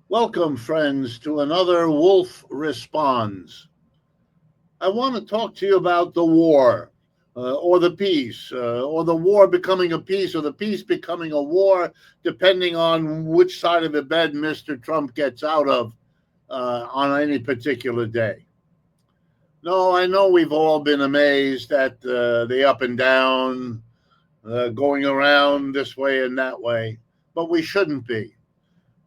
Welcome, friends, to another Wolff Responds. I want to talk to you about the war or the peace, or the war becoming a peace, or the peace becoming a war, depending on which side of the bed Mr. Trump gets out of on any particular day. No, I know we've all been amazed at the up and down, going around this way and that way, but we shouldn't be.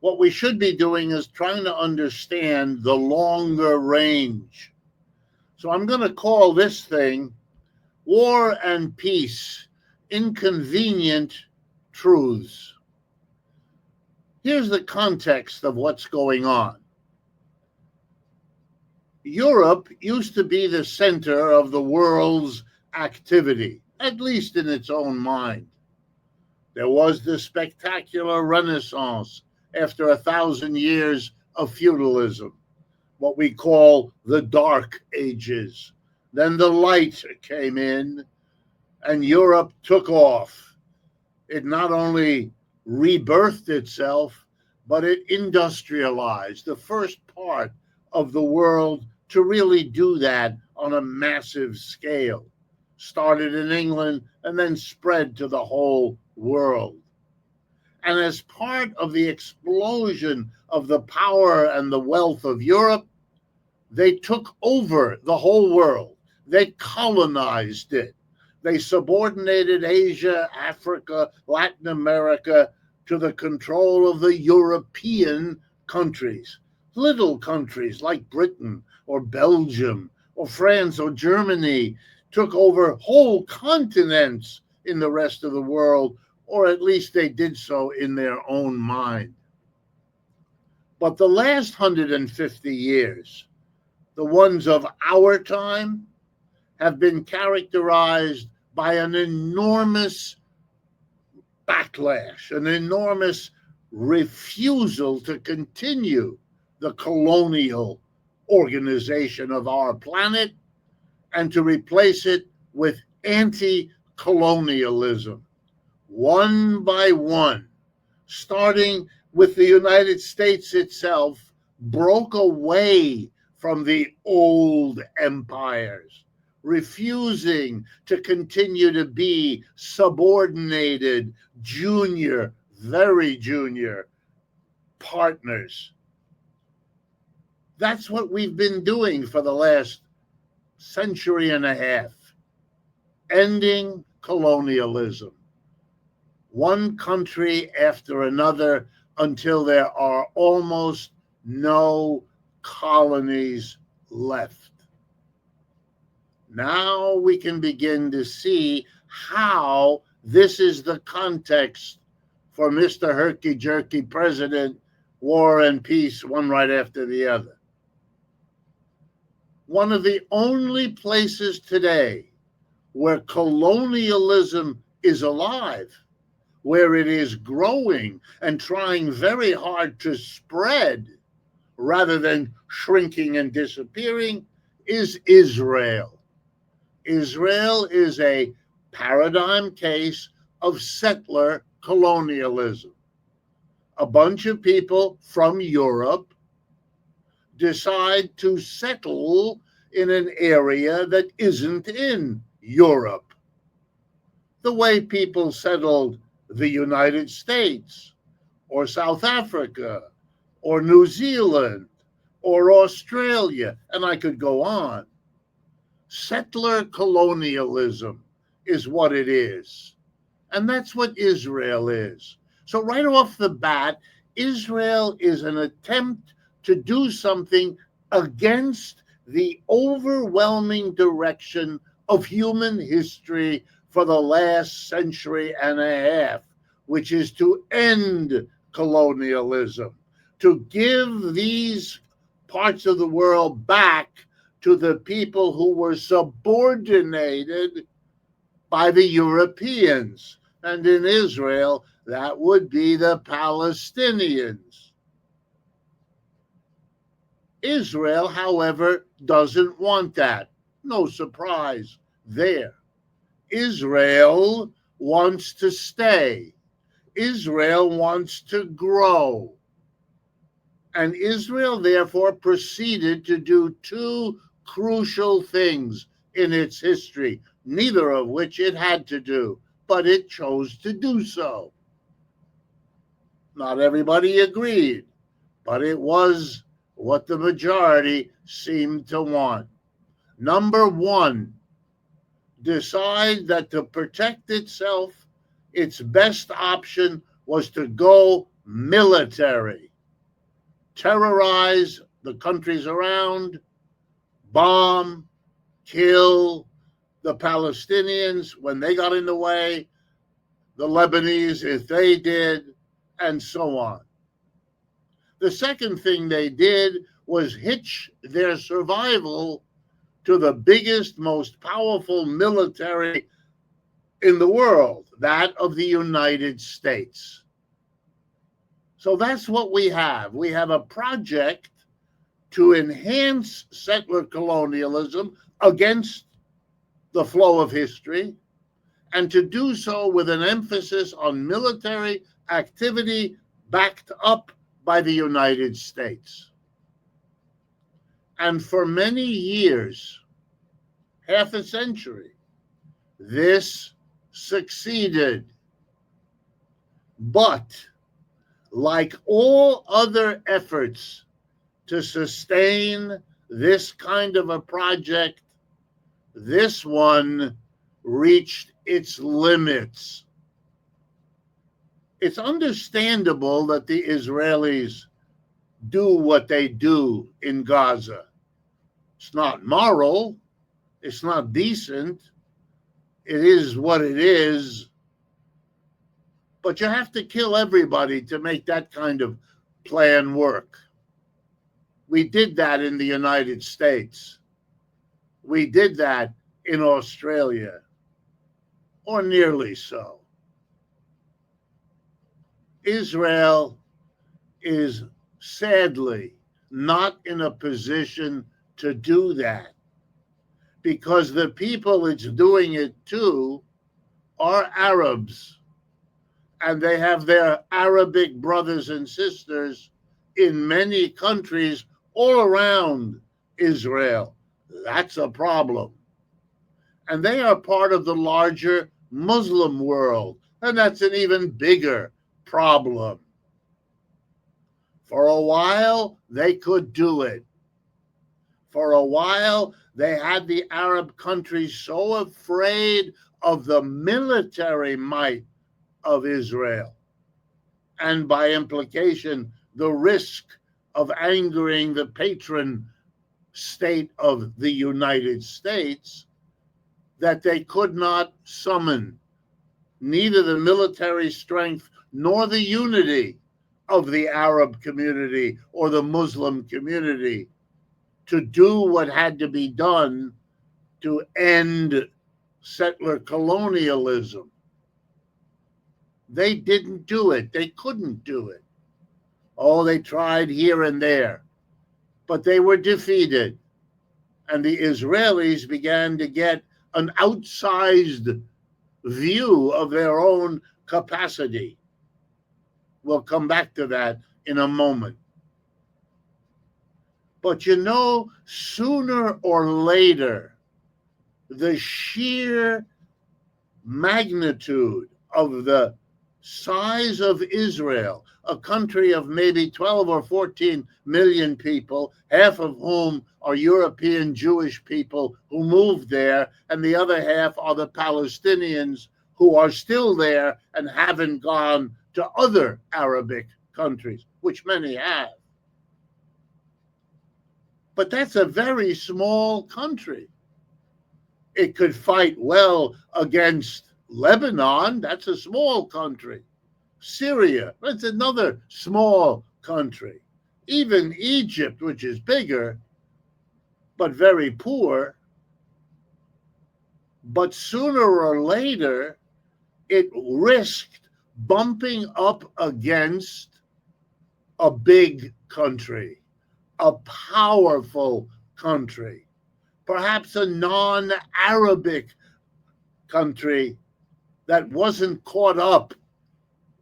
What we should be doing is trying to understand the longer range. So I'm going to call this thing War and Peace, Inconvenient Truths. Here's the context of what's going on. Europe used to be the center of the world's activity, at least in its own mind. There was the spectacular Renaissance after 1,000 years of feudalism, what we call the Dark Ages. Then the light came in and Europe took off. It not only rebirthed itself, but it industrialized, the first part of the world to really do that on a massive scale. Started in England and then spread to the whole world. And as part of the explosion of the power and the wealth of Europe, they took over the whole world. They colonized it. They subordinated Asia, Africa, Latin America to the control of the European countries. Little countries like Britain or Belgium or France or Germany took over whole continents in the rest of the world, or at least they did so in their own mind. But the last 150 years, the ones of our time, have been characterized by an enormous backlash, an enormous refusal to continue the colonial organization of our planet and to replace it with anti-colonialism. One by one, starting with the United States itself, broke away from the old empires, refusing to continue to be subordinated, junior, very junior partners. That's what we've been doing for the last century and a half, ending colonialism, one country after another, until there are almost no colonies left. Now we can begin to see how this is the context for Mr. Herky Jerky President, War and Peace, one right after the other. One of the only places today where colonialism is alive, where it is growing and trying very hard to spread rather than shrinking and disappearing, is Israel. Israel is a paradigm case of settler colonialism. A bunch of people from Europe decide to settle in an area that isn't in Europe, the way people settled the United States or South Africa or New Zealand or Australia, and I could go on. Settler colonialism is what it is. And that's what Israel is. So right off the bat, Israel is an attempt to do something against the overwhelming direction of human history for the last century and a half, which is to end colonialism, to give these parts of the world back to the people who were subordinated by the Europeans. And in Israel, that would be the Palestinians. Israel, however, doesn't want that. No surprise there. Israel wants to stay. Israel wants to grow. And Israel, therefore, proceeded to do two crucial things in its history, neither of which it had to do, but it chose to do so. Not everybody agreed, but it was what the majority seemed to want. Number one, decide that to protect itself, its best option was to go military, terrorize the countries around, bomb, kill the Palestinians when they got in the way, the Lebanese if they did, and so on. The second thing they did was hitch their survival to the biggest, most powerful military in the world, that of the United States. So that's what we have. We have a project to enhance settler colonialism against the flow of history, and to do so with an emphasis on military activity backed up by the United States. And for many years, half a century, this succeeded. But like all other efforts to sustain this kind of a project, this one reached its limits. It's understandable that the Israelis do what they do in Gaza. It's not moral. It's not decent. It is what it is. But you have to kill everybody to make that kind of plan work. We did that in the United States. We did that in Australia, or nearly so. Israel is sadly not in a position to do that, because the people it's doing it to are Arabs, and they have their Arabic brothers and sisters in many countries all around Israel. That's a problem. And they are part of the larger Muslim world, and that's an even bigger problem. For a while, they could do it. For a while, they had the Arab countries so afraid of the military might of Israel, and by implication, the risk of angering the patron state of the United States, that they could not summon neither the military strength nor the unity of the Arab community or the Muslim community to do what had to be done to end settler colonialism. They didn't do it. They couldn't do it. Oh, they tried here and there, but they were defeated. And the Israelis began to get an outsized view of their own capacity. We'll come back to that in a moment. But you know, sooner or later, the sheer magnitude of the size of Israel, a country of maybe 12 or 14 million people, half of whom are European Jewish people who moved there, and the other half are the Palestinians who are still there and haven't gone to other Arabic countries, which many have. But that's a very small country. It could fight well against Lebanon, that's a small country. Syria, that's another small country. Even Egypt, which is bigger, but very poor. But sooner or later, it risked bumping up against a big country, a powerful country, perhaps a non-Arabic country that wasn't caught up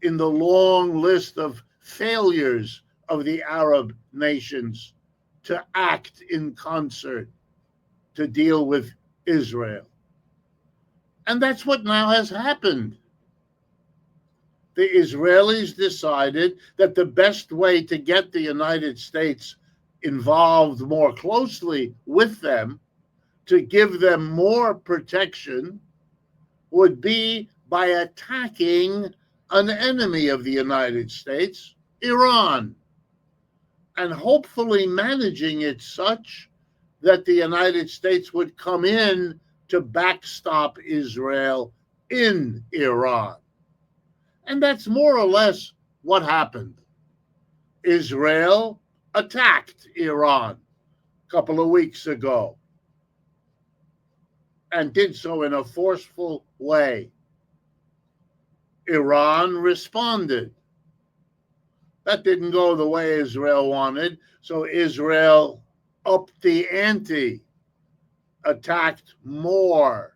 in the long list of failures of the Arab nations to act in concert to deal with Israel. And that's what now has happened. The Israelis decided that the best way to get the United States involved more closely with them, to give them more protection, would be by attacking an enemy of the United States, Iran, and hopefully managing it such that the United States would come in to backstop Israel in Iran. And that's more or less what happened. Israel attacked Iran a couple of weeks ago and did so in a forceful way. Iran responded. That didn't go the way Israel wanted, so Israel upped the ante, attacked more,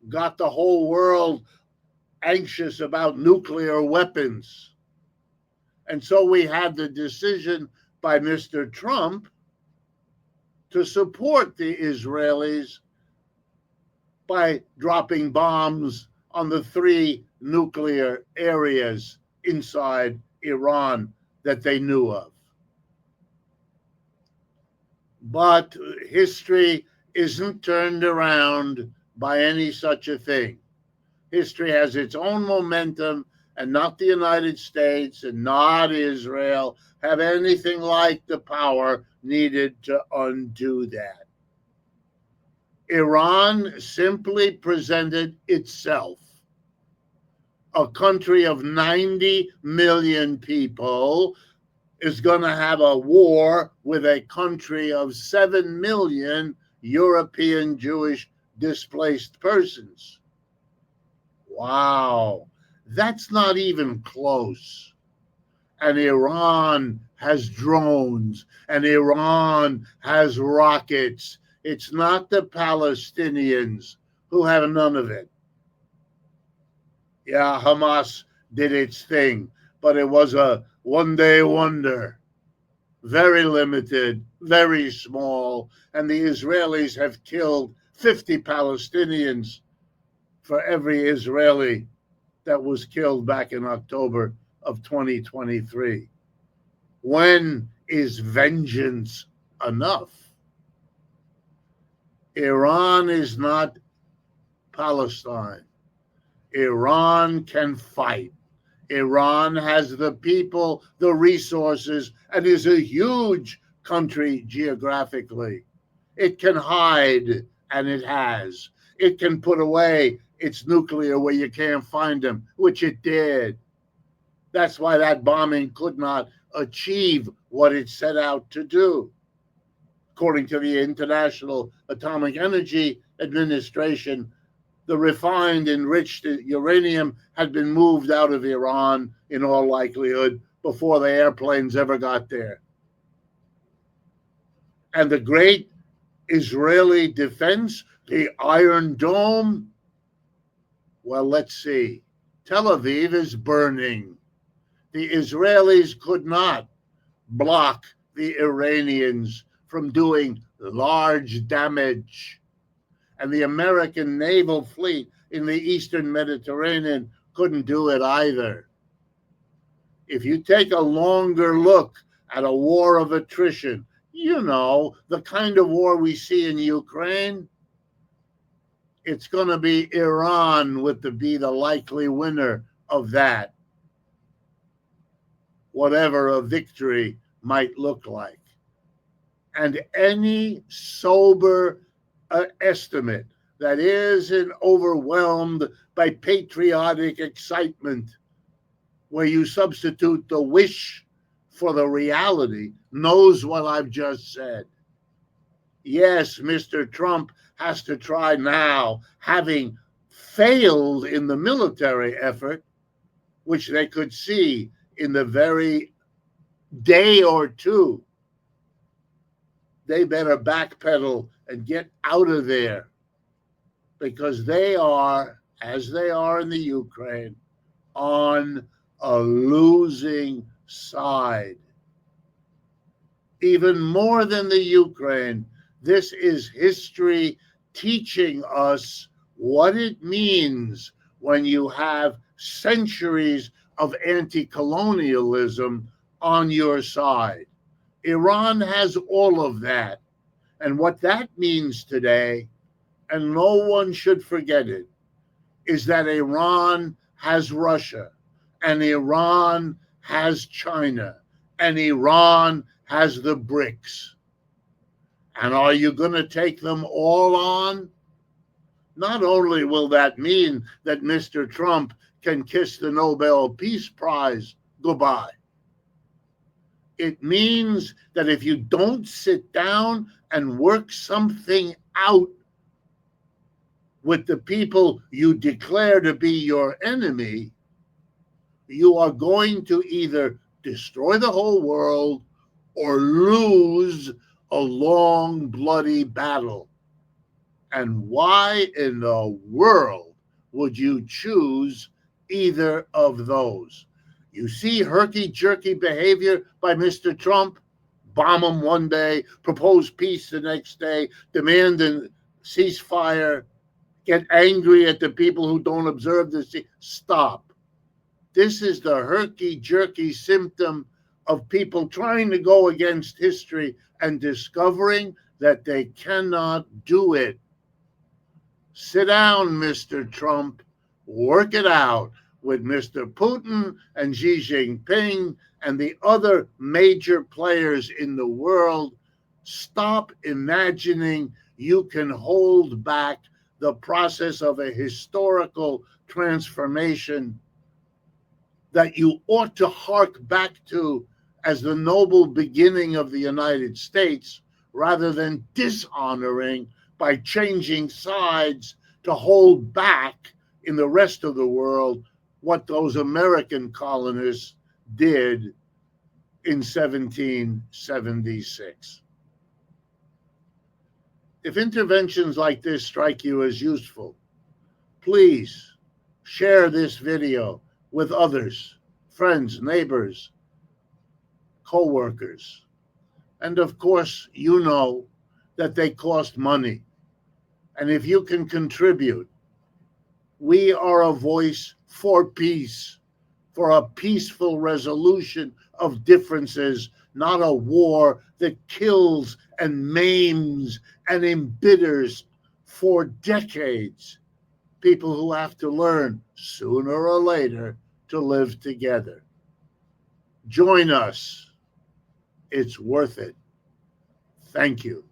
got the whole world anxious about nuclear weapons. And so we had the decision by Mr. Trump to support the Israelis by dropping bombs on the 3 nuclear areas inside Iran that they knew of. But history isn't turned around by any such a thing. History has its own momentum, and not the United States and not Israel have anything like the power needed to undo that. Iran simply presented itself, a country of 90 million people, is going to have a war with a country of 7 million European Jewish displaced persons. Wow, that's not even close. And Iran has drones, and Iran has rockets. It's not the Palestinians who have none of it. Yeah, Hamas did its thing, but it was a one-day wonder. Very limited, very small, and the Israelis have killed 50 Palestinians for every Israeli that was killed back in October of 2023. When is vengeance enough? Iran is not Palestine. Iran can fight. Iran has the people, the resources, and is a huge country geographically. It can hide, and it has. It can put away its nuclear where you can't find them, which it did. That's why that bombing could not achieve what it set out to do. According to the International Atomic Energy Administration, the refined, enriched uranium had been moved out of Iran in all likelihood before the airplanes ever got there. And the great Israeli defense, the Iron Dome, well, let's see. Tel Aviv is burning. The Israelis could not block the Iranians from doing large damage. And the American naval fleet in the Eastern Mediterranean couldn't do it either. If you take a longer look at a war of attrition, you know, the kind of war we see in Ukraine, it's going to be Iran be the likely winner of that, whatever a victory might look like. And any sober estimate that isn't overwhelmed by patriotic excitement, where you substitute the wish for the reality, knows what I've just said. Yes, Mr. Trump has to try now, having failed in the military effort, which they could see in the very day or two. They better backpedal and get out of there, because they are, as they are in the Ukraine, on a losing side. Even more than the Ukraine, this is history teaching us what it means when you have centuries of anti-colonialism on your side. Iran has all of that. And what that means today, and no one should forget it, is that Iran has Russia, and Iran has China, and Iran has the BRICS. And are you going to take them all on? Not only will that mean that Mr. Trump can kiss the Nobel Peace Prize goodbye, it means that if you don't sit down and work something out with the people you declare to be your enemy, you are going to either destroy the whole world or lose a long, bloody battle. And why in the world would you choose either of those? You see herky-jerky behavior by Mr. Trump? Bomb him one day, propose peace the next day, demand a ceasefire, get angry at the people who don't observe the ceasefire. Stop. This is the herky-jerky symptom of people trying to go against history and discovering that they cannot do it. Sit down, Mr. Trump. Work it out with Mr. Putin and Xi Jinping and the other major players in the world. Stop imagining you can hold back the process of a historical transformation that you ought to hark back to as the noble beginning of the United States, rather than dishonoring by changing sides to hold back in the rest of the world what those American colonists did in 1776. If interventions like this strike you as useful, please share this video with others, friends, neighbors, co-workers. And of course, you know that they cost money. And if you can contribute, we are a voice for peace, for a peaceful resolution of differences, not a war that kills and maims and embitters for decades. People who have to learn sooner or later to live together. Join us. It's worth it. Thank you.